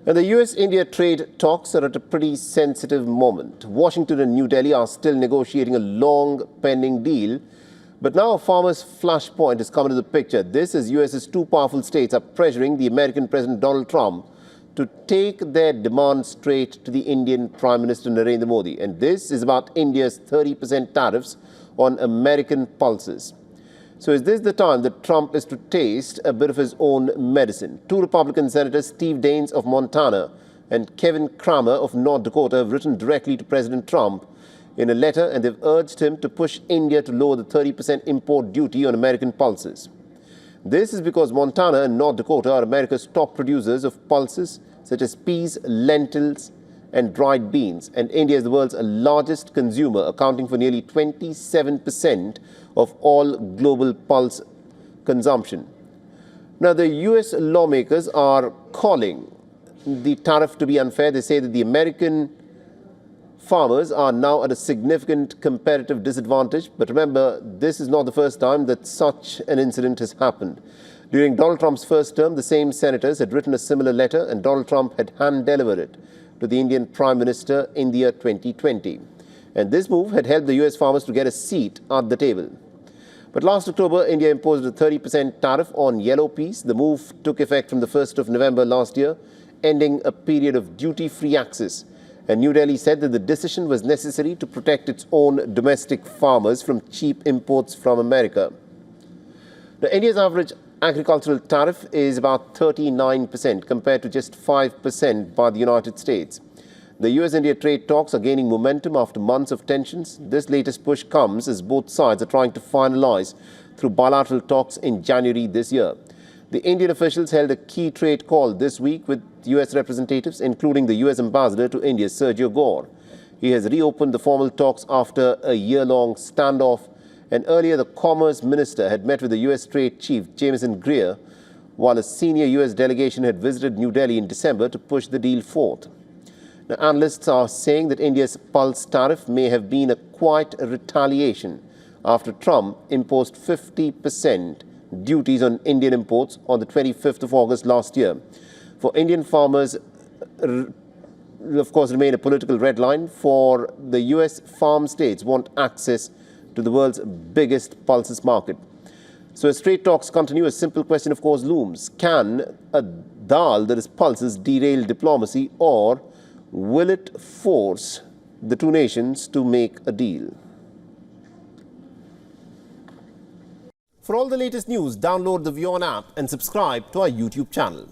And the US-India trade talks are at a pretty sensitive moment. Washington and New Delhi are still negotiating a long pending deal. But now a farmer's flashpoint has come into the picture. This is US's two powerful states are pressuring the American President Donald Trump to take their demand straight to the Indian Prime Minister Narendra Modi. And this is about India's 30% tariffs on American pulses. So is this the time that Trump is to taste a bit of his own medicine? Two Republican senators, Steve Daines of Montana and Kevin Cramer of North Dakota, have written directly to President Trump in a letter, and they've urged him to push India to lower the 30% import duty on American pulses. This is because Montana and North Dakota are America's top producers of pulses such as peas, lentils, and dried beans. And India is the world's largest consumer, accounting for nearly 27% of all global pulse consumption. Now, the US lawmakers are calling the tariff to be unfair. They say that the American farmers are now at a significant competitive disadvantage. But remember, this is not the first time that such an incident has happened. During Donald Trump's first term, the same senators had written a similar letter, and Donald Trump had hand-delivered it to the Indian Prime Minister in the year 2020. And this move had helped the US farmers to get a seat at the table. But last October, India imposed a 30% tariff on yellow peas. The move took effect from the 1st of November last year, ending a period of duty-free access. And New Delhi said that the decision was necessary to protect its own domestic farmers from cheap imports from America. Now, India's average agricultural tariff is about 39% compared to just 5% by the United States. The US-India trade talks are gaining momentum after months of tensions. This latest push comes as both sides are trying to finalize through bilateral talks in January this year. The Indian officials held a key trade call this week with US representatives, including the US ambassador to India, Sergio Gore. He has reopened the formal talks after a year-long standoff. And earlier, the Commerce Minister had met with the US Trade Chief, Jameson Greer, while a senior US delegation had visited New Delhi in December to push the deal forth. Now, analysts are saying that India's pulse tariff may have been a quiet retaliation after Trump imposed 50% duties on Indian imports on the 25th of August last year. For Indian farmers, of course, remain a political red line. For the US, farm states want access to the world's biggest pulses market. So as trade talks continue, a simple question, of course, looms. Can a dal that is pulses derail diplomacy, or will it force the two nations to make a deal? For all the latest news, download the WION app and subscribe to our YouTube channel.